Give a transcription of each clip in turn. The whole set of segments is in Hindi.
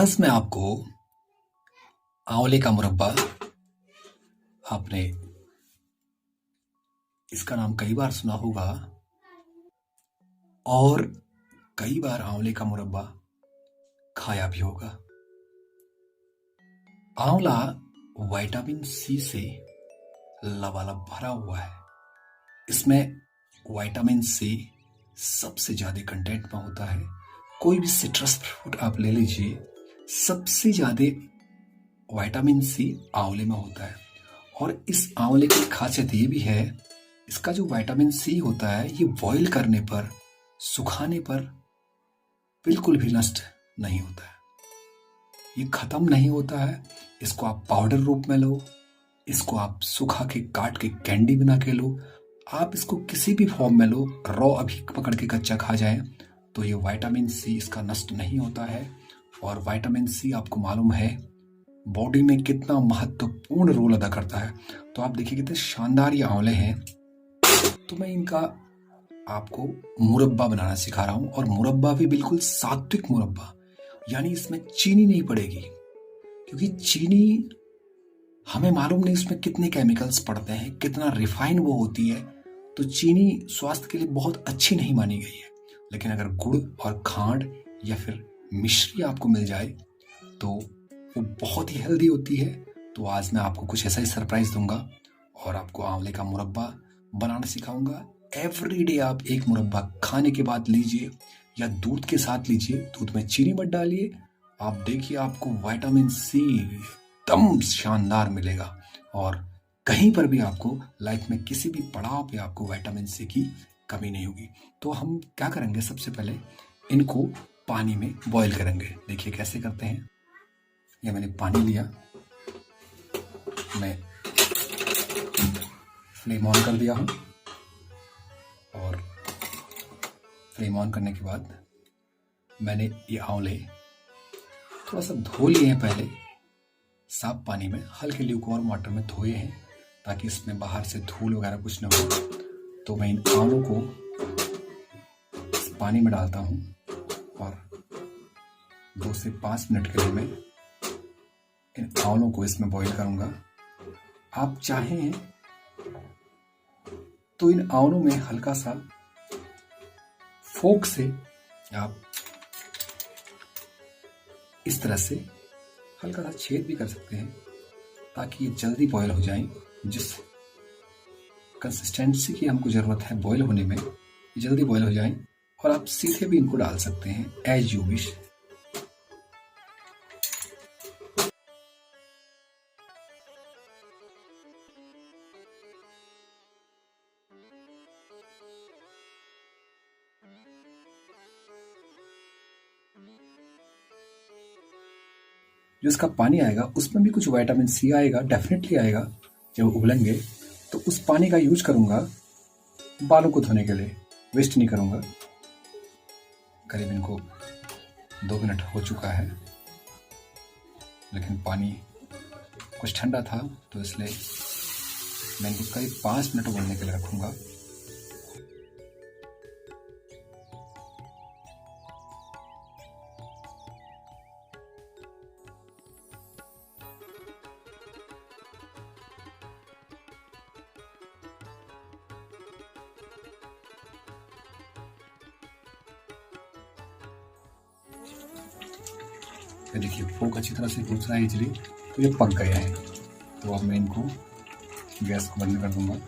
आज मैं आपको आंवले का मुरब्बा, आपने इसका नाम कई बार सुना होगा और कई बार आंवले का मुरब्बा खाया भी होगा। आंवला विटामिन सी से लबालब भरा हुआ है। इसमें विटामिन सी सबसे ज्यादा कंटेंट में होता है। कोई भी सिट्रस फ्रूट आप ले लीजिए, सबसे ज्यादा विटामिन सी आंवले में होता है। और इस आंवले की खासियत ये भी है, इसका जो विटामिन सी होता है ये बॉईल करने पर, सुखाने पर बिल्कुल भी नष्ट नहीं होता है, ये खत्म नहीं होता है। इसको आप पाउडर रूप में लो, इसको आप सुखा के काट के कैंडी बना के लो, आप इसको किसी भी फॉर्म में लो, रॉ अभी पकड़ के कच्चा खा जाए तो ये विटामिन सी इसका नष्ट नहीं होता है। और विटामिन सी आपको मालूम है बॉडी में कितना महत्वपूर्ण रोल अदा करता है। तो आप देखिए कितने शानदार ये आंवले हैं। तो मैं इनका आपको मुरब्बा बनाना सिखा रहा हूं, और मुरब्बा भी बिल्कुल सात्विक मुरब्बा, यानी इसमें चीनी नहीं पड़ेगी। क्योंकि चीनी हमें मालूम नहीं उसमें कितने केमिकल्स पड़ते हैं, कितना रिफाइन वो होती है, तो चीनी स्वास्थ्य के लिए बहुत अच्छी नहीं मानी गई है। लेकिन अगर गुड़ और खांड या फिर मिश्री आपको मिल जाए तो वो बहुत ही हेल्दी होती है। तो आज मैं आपको कुछ ऐसा ही सरप्राइज दूंगा और आपको आंवले का मुरब्बा बनाना सिखाऊंगा। एवरीडे आप एक मुरब्बा खाने के बाद लीजिए या दूध के साथ लीजिए, दूध में चीनी मत डालिए। आप देखिए आपको विटामिन सी एकदम शानदार मिलेगा, और कहीं पर भी आपको लाइफ में किसी भी पड़ाव पे आपको विटामिन सी की कमी नहीं होगी। तो हम क्या करेंगे, सबसे पहले इनको पानी में बॉईल करेंगे। देखिए कैसे करते हैं। ये मैंने पानी लिया, मैं फ्लेम ऑन कर दिया हूँ, और फ्लेम ऑन करने के बाद मैंने ये आंवले थोड़ा सा धो लिए हैं। पहले साफ पानी में, हल्के ल्यूकवार्म वाटर में धोए हैं, ताकि इसमें बाहर से धूल वगैरह कुछ ना हो। तो मैं इन आंवलों को इस पानी में डालता हूँ और 2 से 5 मिनट के लिए मैं इन आंवलों को इसमें बॉईल करूंगा। आप चाहें तो इन आंवलों में हल्का सा फोक से आप इस तरह से हल्का सा छेद भी कर सकते हैं, ताकि ये जल्दी बॉईल हो जाएं। जिस कंसिस्टेंसी की हमको ज़रूरत है बॉईल होने में, ये जल्दी बॉईल हो जाएं। और आप सीधे भी इनको डाल सकते हैं, एज यू विश। जो इसका पानी आएगा उसमें भी कुछ विटामिन सी आएगा, डेफिनेटली आएगा। जब उबलेंगे तो उस पानी का यूज करूंगा बालों को धोने के लिए, वेस्ट नहीं करूंगा। करीब इनको 2 मिनट हो चुका है, लेकिन पानी कुछ ठंडा था, तो इसलिए मैं इनको करीब 5 मिनट उबलने के लिए रखूंगा। ये देखिए फोक अच्छी तरह से घुस रहा है इजली, तो ये पक गया है। तो अब मैं इनको गैस को बंद कर दूंगा।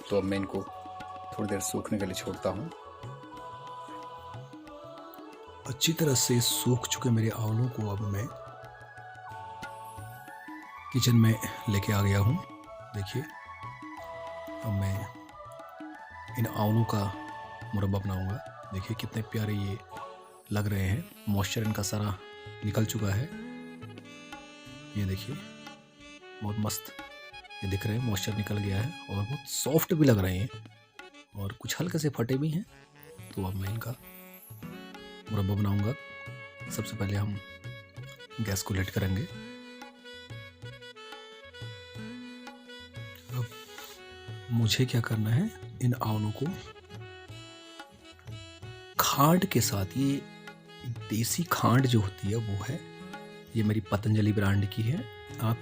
तो अब मैं इनको थोड़ी देर सूखने के लिए छोड़ता हूँ। अच्छी तरह से सूख चुके मेरे आंवलों को अब मैं किचन में लेके आ गया हूँ। देखिए, अब मैं इन आंवलों का मुरब्बा बनाऊंगा। देखिए कितने प्यारे ये लग रहे हैं, मॉइस्चर इनका सारा निकल चुका है। ये देखिए बहुत मस्त ये दिख रहे हैं, मॉइस्चर निकल गया है और बहुत सॉफ्ट भी लग रहे हैं और कुछ हल्के से फटे भी हैं। तो अब मैं इनका मुरब्बा बनाऊंगा। सबसे पहले हम गैस को लेट करेंगे। अब मुझे क्या करना है, इन आंवलों को खांड के साथ, ये देसी खांड जो होती है वो है, ये मेरी पतंजलि ब्रांड की है। आप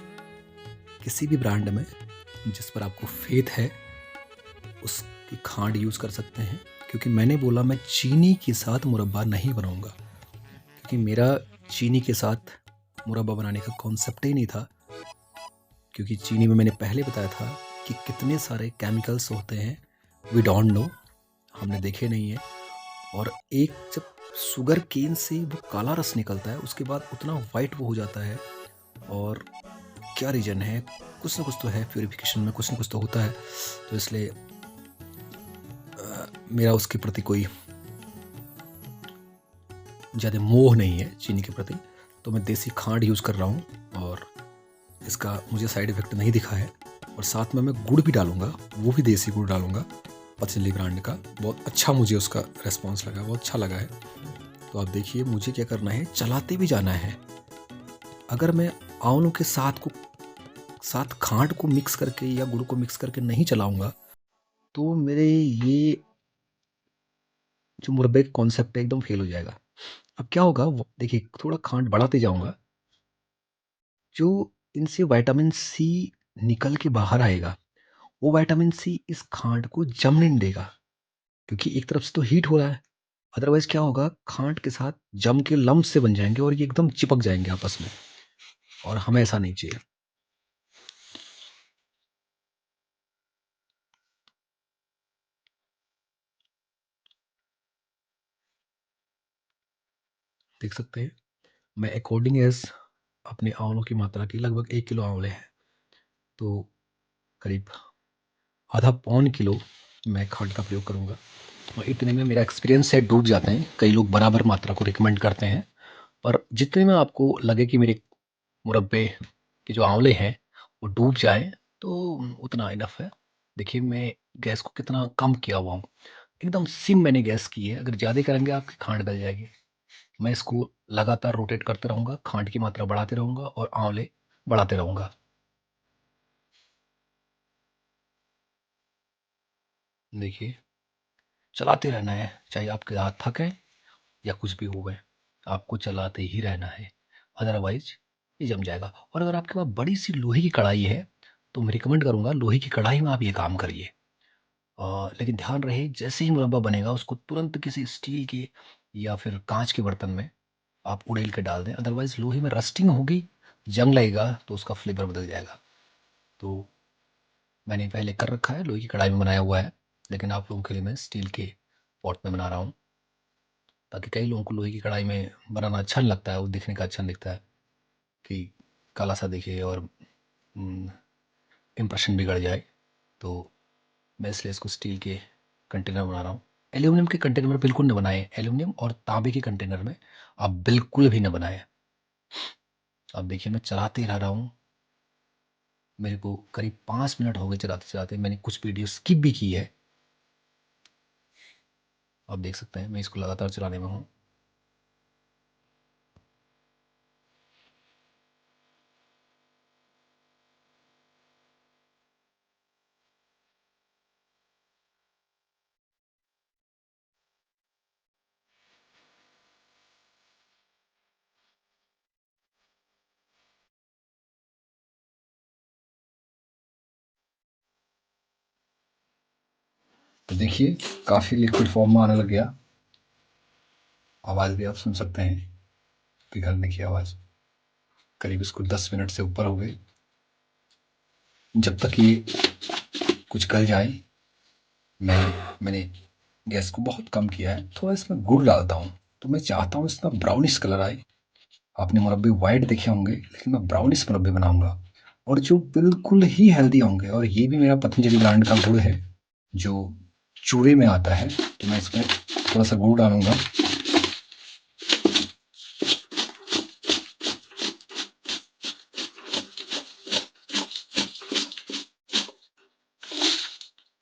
किसी भी ब्रांड में जिस पर आपको फेथ है उसकी खांड यूज़ कर सकते हैं, क्योंकि मैंने बोला मैं चीनी के साथ मुरब्बा नहीं बनाऊंगा, क्योंकि मेरा चीनी के साथ मुरब्बा बनाने का कॉन्सेप्ट ही नहीं था। क्योंकि चीनी में मैंने पहले बताया था कि कितने सारे केमिकल्स होते हैं, वी डोंट नो, हमने देखे नहीं है। और एक जब शुगर केन से वो काला रस निकलता है उसके बाद उतना वाइट वो हो जाता है, और क्या रीज़न है, कुछ ना कुछ तो है, प्योरिफिकेशन में कुछ ना कुछ तो होता है। तो इसलिए मेरा उसके प्रति कोई ज़्यादा मोह नहीं है चीनी के प्रति। तो मैं देसी खांड यूज़ कर रहा हूँ और इसका मुझे साइड इफ़ेक्ट नहीं दिखा है। और साथ में मैं गुड़ भी डालूँगा, वो भी देसी गुड़ डालूँगा पतंजलि ब्रांड का। बहुत अच्छा मुझे उसका रिस्पॉन्स लगा, बहुत अच्छा लगा है। तो आप देखिए मुझे क्या करना है, चलाते भी जाना है। अगर मैं आंवलों के साथ खांड को मिक्स करके या गुड़ को मिक्स करके नहीं चलाऊंगा तो मेरे ये जो मुरब्बे का कॉन्सेप्ट है एकदम फेल हो जाएगा। अब क्या होगा, देखिए थोड़ा खांड बढ़ाते जाऊंगा, जो इनसे विटामिन सी निकल के बाहर आएगा, वो विटामिन सी इस खांड को जमने नहीं देगा, क्योंकि एक तरफ से तो हीट हो रहा है। अदरवाइज क्या होगा, खांड के साथ जम के लम्प से बन जाएंगे और ये एकदम चिपक जाएंगे आपस में, और हमें ऐसा नहीं चाहिए। देख सकते हैं मैं अकॉर्डिंग एज अपने आंवलों की मात्रा की, लगभग 1 किलो आंवले हैं तो करीब आधा पौन किलो मैं खांड का प्रयोग करूंगा। और इतने में मेरा एक्सपीरियंस है डूब जाते हैं। कई लोग बराबर मात्रा को रिकमेंड करते हैं, पर जितने में आपको लगे कि मेरे मुरब्बे के जो आंवले हैं वो डूब जाए तो उतना इनफ है। देखिए मैं गैस को कितना कम किया हुआ हूँ, एकदम सिम मैंने गैस की है। अगर ज़्यादा करेंगे आपकी खांड गल जाएगी। मैं इसको लगातार रोटेट करते रहूँगा, खांड की मात्रा बढ़ाते रहूँगा और आंवले बढ़ाते रहूँगा। देखिए चलाते रहना है, चाहे आपके हाथ थकें या कुछ भी हो गए, आपको चलाते ही रहना है, अदरवाइज ये जम जाएगा। और अगर आपके पास बड़ी सी लोहे की कढ़ाई है तो मैं रिकमेंड करूँगा लोहे की कढ़ाई में आप ये काम करिए। लेकिन ध्यान रहे जैसे ही मुरब्बा बनेगा उसको तुरंत किसी स्टील के या फिर कांच के बर्तन में आप उड़ेल के डाल दें, अदरवाइज लोहे में रस्टिंग होगी, जंग लगेगा तो उसका फ्लेवर बदल जाएगा। तो मैंने पहले कर रखा है, लोहे की कढ़ाई में बनाया हुआ है, लेकिन आप लोगों के लिए मैं स्टील के पॉट में बना रहा हूँ, ताकि कई लोगों को लोहे की कढ़ाई में बनाना अच्छा नहीं लगता है, वो दिखने का अच्छा नहीं दिखता है कि काला सा दिखे और इम्प्रेशन बिगड़ जाए। तो मैं इसलिए इसको स्टील के कंटेनर बना रहा हूँ। एल्यूमिनियम के कंटेनर में बिल्कुल न बनाएं, एल्यूमिनियम और तांबे के कंटेनर में आप बिल्कुल भी न बनाएं। अब देखिए मैं चलाते ही रह रहा हूँ, मेरे को करीब 5 मिनट हो गए चलाते चलाते, मैंने कुछ वीडियो स्किप भी की है। आप देख सकते हैं मैं इसको लगातार चलाने में हूँ। तो देखिए काफ़ी लिक्विड फॉर्म में आने लग गया। आवाज़ भी आप सुन सकते हैं, पिघलने की आवाज़। करीब इसको 10 मिनट से ऊपर हो गई। जब तक ये कुछ गल जाए मैंने गैस को बहुत कम किया है, थोड़ा इसमें गुड़ डालता हूँ। तो मैं चाहता हूँ इसमें ब्राउनिश कलर आए। आपने मुरब्बे वाइट देखे होंगे, लेकिन मैं ब्राउनिश मुरब्बे बनाऊंगा, और जो बिल्कुल ही हेल्दी होंगे। और ये भी मेरा पतंजलि ब्रांड का गुड़ है, जो चूरे में आता है। तो मैं इसमें थोड़ा सा गुड़ डालूंगा।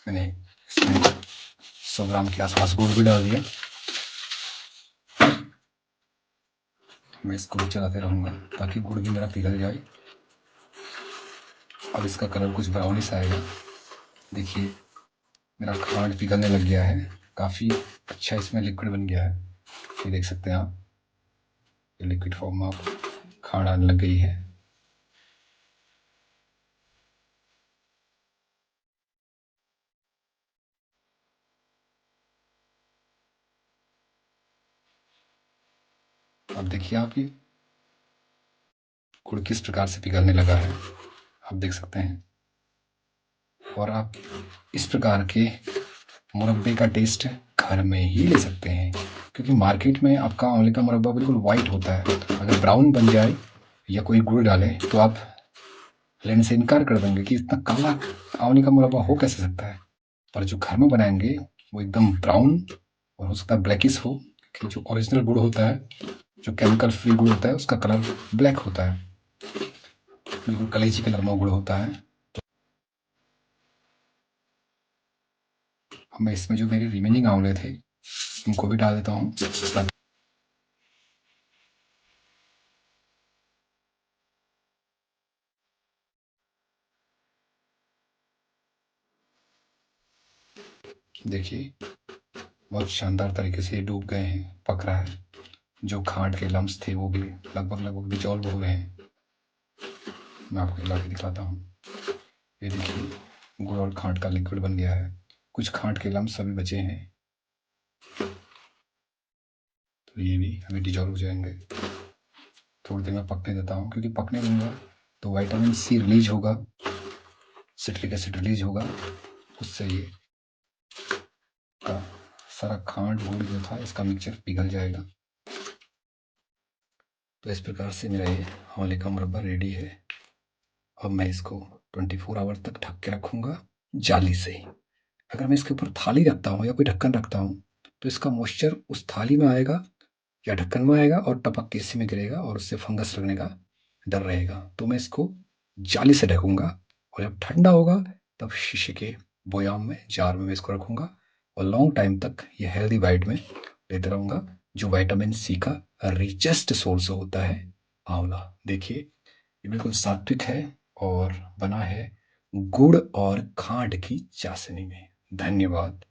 मैंने इसमें 100 ग्राम के आसपास गुड़ भी डाल दिया। मैं इसको भी चलाते रहूँगा ताकि गुड़ भी मेरा पिघल जाए। अब इसका कलर कुछ ब्राउनिश आएगा। देखिए, मेरा खांड पिघलने लग गया है, काफ़ी अच्छा इसमें लिक्विड बन गया है। ये देख सकते हैं आप, ये लिक्विड फॉर्म में आप खांड आने लग गई है। अब देखिए आप, ये गुड़ किस प्रकार से पिघलने लगा है, आप देख सकते हैं। और आप इस प्रकार के मुरब्बे का टेस्ट घर में ही ले सकते हैं, क्योंकि मार्केट में आपका आंवले का मुरब्बा बिल्कुल वाइट होता है। अगर ब्राउन बन जाए या कोई गुड़ डाले तो आप लेने से इनकार कर देंगे कि इतना काला आंवले का मुरब्बा हो कैसे सकता है। पर जो घर में बनाएंगे वो एकदम ब्राउन, और हो सकता है ब्लैकिश हो, कि जो ओरिजिनल गुड़ होता है, जो केमिकल फ्री गुड़ होता है, उसका कलर ब्लैक होता है, बिल्कुल कलेजी कलर में गुड़ होता है। मैं इसमें जो मेरे रिमेनिंग आंवले थे उनको भी डाल देता हूँ। देखिए, बहुत शानदार तरीके से ये डूब गए हैं, पक रहा है। जो खांड के लम्स थे वो भी लगभग लगभग डिजॉल्व हो गए हैं। मैं आपको हिला के दिखाता हूँ। ये देखिए, गुड़ और खांड का लिक्विड बन गया है। कुछ खांड के लम्स अभी बचे हैं, तो ये भी अभी डिजॉल्व हो जाएंगे। थोड़ी देर में पकने देता हूँ, क्योंकि पकने दूंगा तो विटामिन सी रिलीज होगा, सिट्रिक एसिड रिलीज होगा। उससे ये का सारा खांड गुड़ जो था इसका मिक्सचर पिघल जाएगा। तो इस प्रकार से मेरा ये आंवले का मुरब्बा रेडी है। अब मैं इसको 24 आवर तक ढक के रखूँगा जाली से। अगर मैं इसके ऊपर थाली रखता हूँ या कोई ढक्कन रखता हूँ, तो इसका मॉइस्चर उस थाली में आएगा या ढक्कन में आएगा और टपक के इसी में गिरेगा, और उससे फंगस लगने का डर रहेगा। तो मैं इसको जाली से ढकूँगा, और जब ठंडा होगा तब शीशे के बोयाम में, जार में मैं इसको रखूँगा, और लॉन्ग टाइम तक ये हेल्दी वाइट में लेते रहूँगा, जो विटामिन सी का रिचेस्ट सोर्स होता है आंवला। देखिए, ये बिल्कुल सात्विक है और बना है गुड़ और खांड की चाशनी में। धन्यवाद।